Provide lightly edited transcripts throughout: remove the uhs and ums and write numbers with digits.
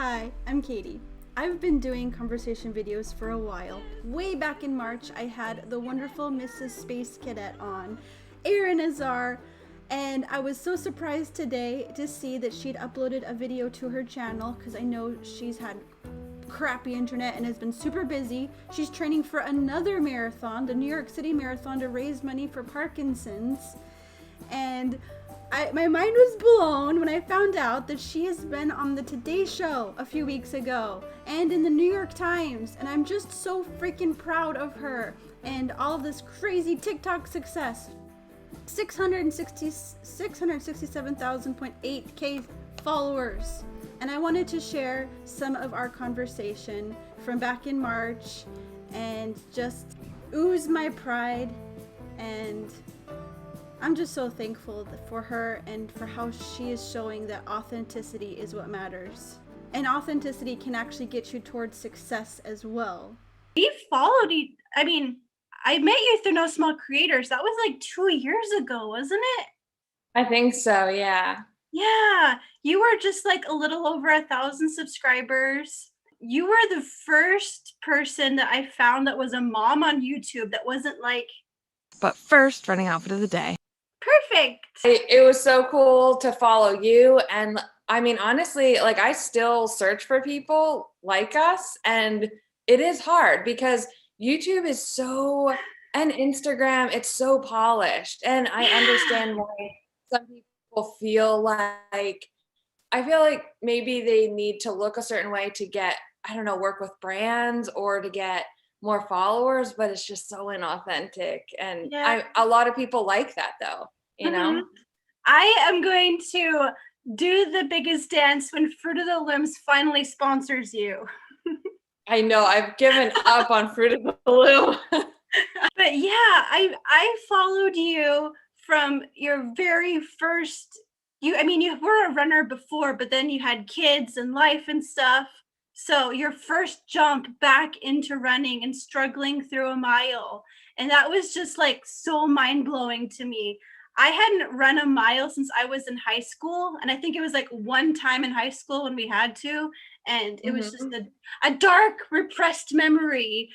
Hi, I'm Katie. I've been doing conversation videos for a while. Way back in March, I had the wonderful Mrs. Space Cadet on, Erin Azar, and I was so surprised today to see that she'd uploaded a video to her channel because I know she's had crappy internet and has been super busy. She's training for another marathon, the New York City Marathon, to raise money for Parkinson's. And my mind was blown when I found out that she has been on the Today Show a few weeks ago and in the New York Times, and I'm just so freaking proud of her and all of this crazy TikTok success. 667,000.8K followers. And I wanted to share some of our conversation from back in March and just ooze my pride, and I'm just so thankful for her and for how she is showing that authenticity is what matters. And authenticity can actually get you towards success as well. We followed I met you through No Small Creators. That was like 2 years ago, wasn't it? I think so, yeah. Yeah, you were just like a little over 1,000 subscribers. You were the first person that I found that was a mom on YouTube that wasn't like, But first, running outfit of the day. perfect. It was so cool to follow you. And I mean, honestly, like I still search for people like us, and it is hard because YouTube is so, and Instagram, it's so polished. And I understand why some people feel like, I feel like maybe they need to look a certain way to get, I don't know, work with brands or to get more followers, but it's just so inauthentic. And Yeah. a lot of people like that though, you know? I am going to do the biggest dance when Fruit of the Looms finally sponsors you. I know I've given up on Fruit of the Loom. But yeah, I followed you from your very first, you were a runner before, but then you had kids and life and stuff. So your first jump back into running and struggling through a mile. And that was just like so mind-blowing to me. I hadn't run a mile since I was in high school. And I think it was like one time in high school when we had to. And it was just a dark, repressed memory.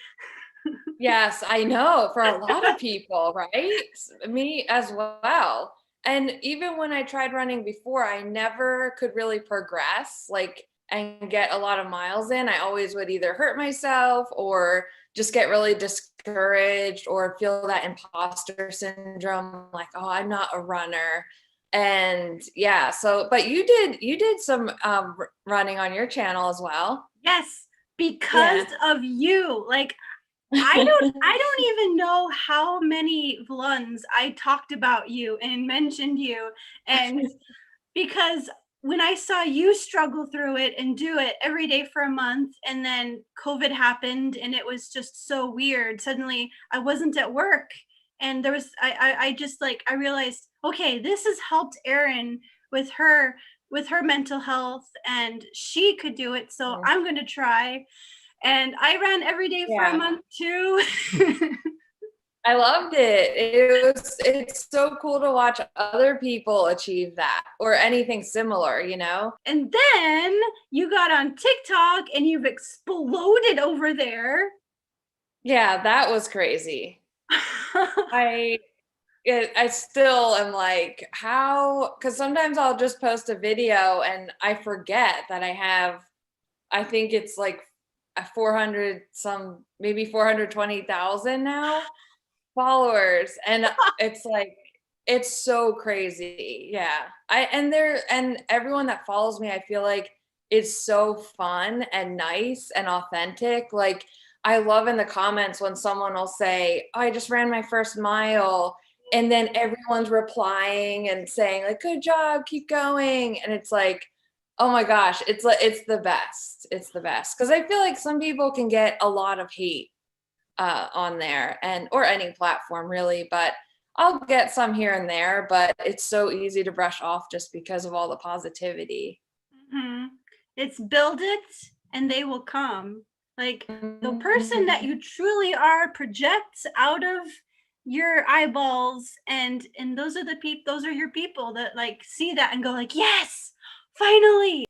Yes, I know, for a lot of people, right? Me as well. And even when I tried running before, I never could really progress, like, and get a lot of miles in. I always would either hurt myself or just get really discouraged or feel that imposter syndrome, like, oh, I'm not a runner. And yeah, so, but you did some running on your channel as well. Yes, because of you. Like, I don't even know how many vlogs I talked about you and mentioned you. And because when I saw you struggle through it and do it every day for a month, and then COVID happened and it was just so weird. Suddenly I wasn't at work, and there was, I just like, I realized, okay, this has helped Erin with her mental health, and she could do it. So I'm going to try. And I ran every day for a month too. I loved it. It's so cool to watch other people achieve that or anything similar, you know? And then you got on TikTok and you've exploded over there. Yeah, that was crazy. I still am like, how, because sometimes I'll just post a video and I forget that I think it's like 400 some, maybe 420,000 now followers. And it's like, it's so crazy. Yeah. And everyone that follows me, I feel like it's so fun and nice and authentic. Like, I love in the comments when someone will say, oh, I just ran my first mile. And then everyone's replying and saying like, good job, keep going. And it's like, oh my gosh, it's the best. It's the best. Cause I feel like some people can get a lot of hate on there or any platform really, but I'll get some here and there, but it's so easy to brush off just because of all the positivity. It's build it and they will come. Like the person that you truly are projects out of your eyeballs, and those are your people that like see that and go like, yes, finally.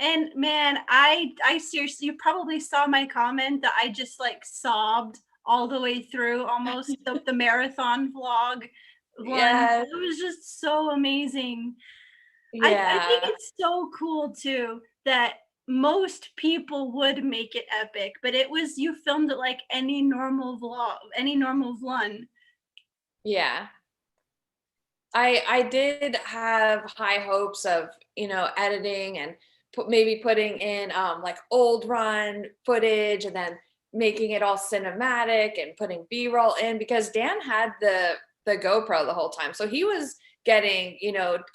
And man, I seriously, you probably saw my comment that I just like sobbed all the way through almost the marathon vlog one. Yes. It was just so amazing. I think Yeah. it's so cool too that most people would make it epic, but it was, you filmed it like any normal vlog, any normal vlog. Yeah. I did have high hopes of, editing and maybe putting in like old run footage and then making it all cinematic and putting B-roll in, because Dan had the GoPro the whole time. So he was getting,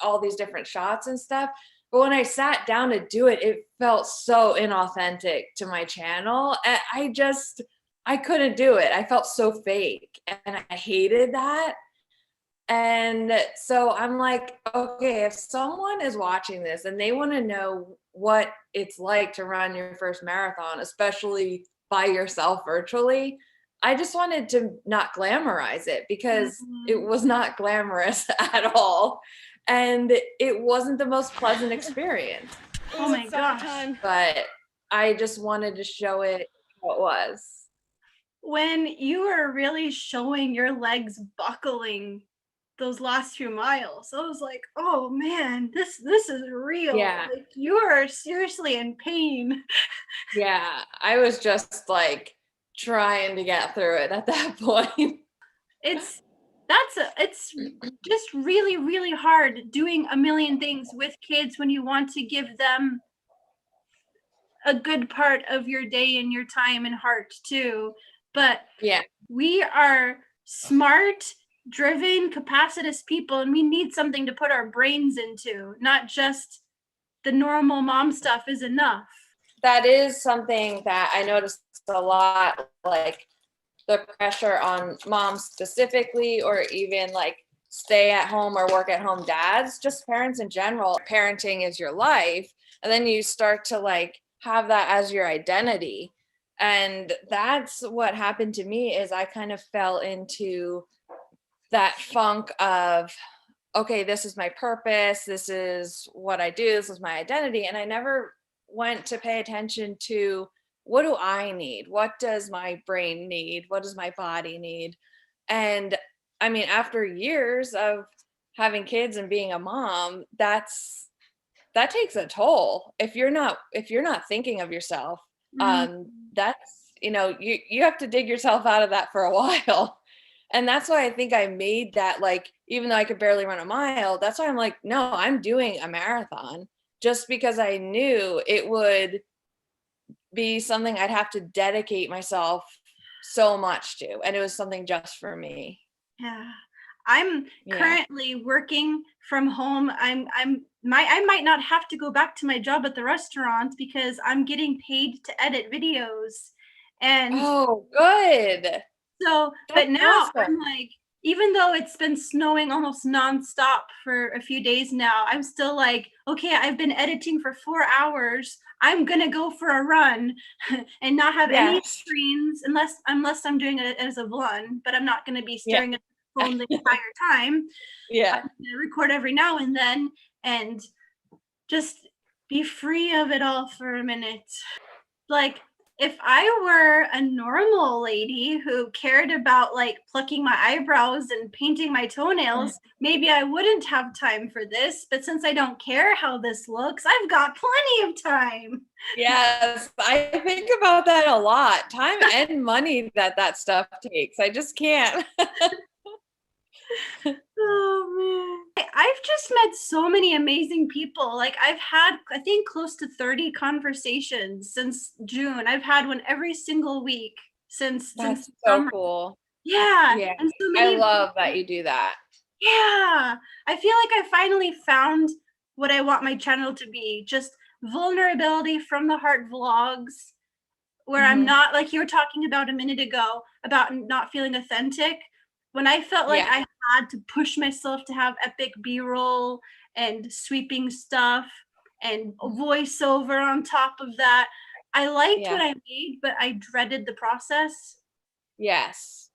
all these different shots and stuff. But when I sat down to do it, it felt so inauthentic to my channel. And I couldn't do it. I felt so fake and I hated that. And so I'm like, okay, if someone is watching this and they want to know what it's like to run your first marathon, especially by yourself virtually, I just wanted to not glamorize it, because it was not glamorous at all. And it wasn't the most pleasant experience. Oh my gosh. But I just wanted to show it how it was. When you were really showing your legs buckling those last few miles, I was like, oh man, this is real. Yeah. Like, you are seriously in pain. Yeah, I was just like trying to get through it at that point. It's just really, really hard doing a million things with kids when you want to give them a good part of your day and your time and heart too. But Yeah. we are smart, driven, capacitous people, and we need something to put our brains into, not just the normal mom stuff is enough. That is something that I noticed a lot, like the pressure on moms specifically, or even like stay at home or work at home dads, just parents in general. Parenting is your life. And then you start to like have that as your identity. And that's what happened to me, is I kind of fell into that funk of, okay, this is my purpose, this is what I do, this is my identity. And I never went to pay attention to, what do I need? What does my brain need? What does my body need? And I mean, after years of having kids and being a mom, that takes a toll. If you're not thinking of yourself, that's, you have to dig yourself out of that for a while. And that's why I think I made that, like, even though I could barely run a mile, that's why I'm like, no, I'm doing a marathon, just because I knew it would be something I'd have to dedicate myself so much to. And it was something just for me. Yeah. I'm currently working from home. I might not have to go back to my job at the restaurant because I'm getting paid to edit videos. And oh, good. So, but now I'm like, even though it's been snowing almost nonstop for a few days now, I'm still like, okay, I've been editing for 4 hours. I'm gonna go for a run and not have any screens unless I'm doing it as a vlog, but I'm not gonna be staring at the phone the entire time. Yeah. I'm gonna record every now and then and just be free of it all for a minute. Like, if I were a normal lady who cared about like plucking my eyebrows and painting my toenails, maybe I wouldn't have time for this. But since I don't care how this looks, I've got plenty of time. Yes, I think about that a lot. Time and money that stuff takes. I just can't. Oh man. I've just met so many amazing people. Like, I've had, I think, close to 30 conversations since June. I've had one every single week since That's so summer. cool. Yeah. Yeah. And so many I love that you do that. Yeah. I feel like I finally found what I want my channel to be. Just vulnerability from the heart vlogs, where I'm not, like you were talking about a minute ago, about not feeling authentic. When I felt like I had to push myself to have epic B-roll and sweeping stuff and a voiceover on top of that, I liked what I made, but I dreaded the process. Yes.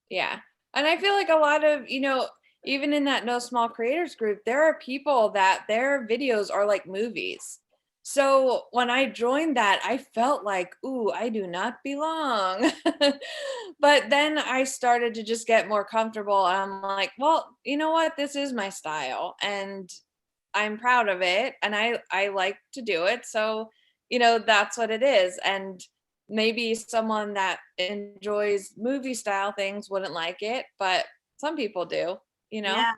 Yeah. And I feel like a lot of, even in that No Small Creators group, there are people that their videos are like movies. So when I joined that, I felt like, ooh, I do not belong. But then I started to just get more comfortable. And I'm like, well, you know what? This is my style and I'm proud of it. And I like to do it. So, that's what it is. And maybe someone that enjoys movie style things wouldn't like it, but some people do, you know? Yeah.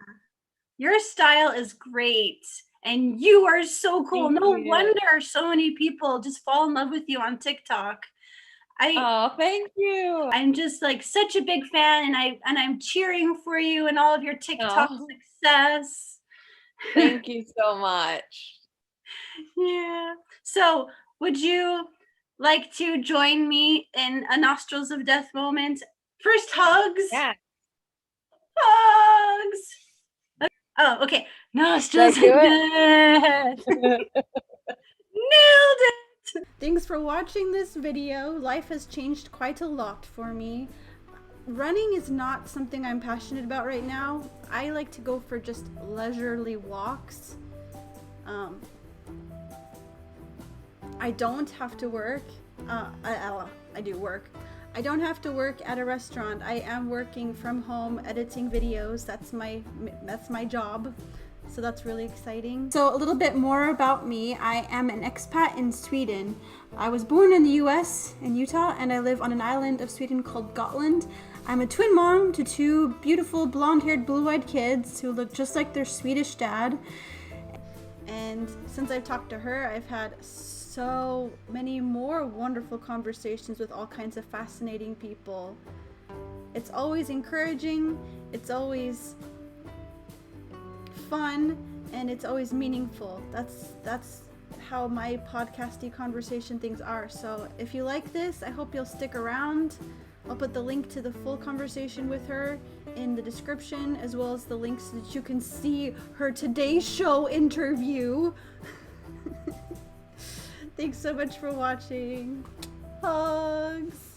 Your style is great. And you are so cool. Thank No you. wonder so many people just fall in love with you on TikTok. Oh, thank you. I'm just like such a big fan, and I'm cheering for you and all of your TikTok Oh, success. thank you so much. Yeah. So, would you like to join me in a nostrils of death moment? First, hugs. Yeah. Hugs. Oh, okay. Nostrils of Let's do death. Nailed it. Thanks for watching this video. Life has changed quite a lot for me. Running is not something I'm passionate about right now. I like to go for just leisurely walks. I don't have to work. I do work. I don't have to work at a restaurant. I am working from home editing videos. That's my job. So that's really exciting. So a little bit more about me. I am an expat in Sweden. I was born in the US in Utah, and I live on an island of Sweden called Gotland. I'm a twin mom to two beautiful blonde-haired, blue-eyed kids who look just like their Swedish dad. And since I've talked to her, I've had so many more wonderful conversations with all kinds of fascinating people. It's always encouraging, it's always fun, and it's always meaningful. That's how my podcasty conversation things are. So if you like this, I hope you'll stick around. I'll put the link to the full conversation with her in the description, as well as the links so that you can see her Today Show interview. Thanks so much for watching. Hugs.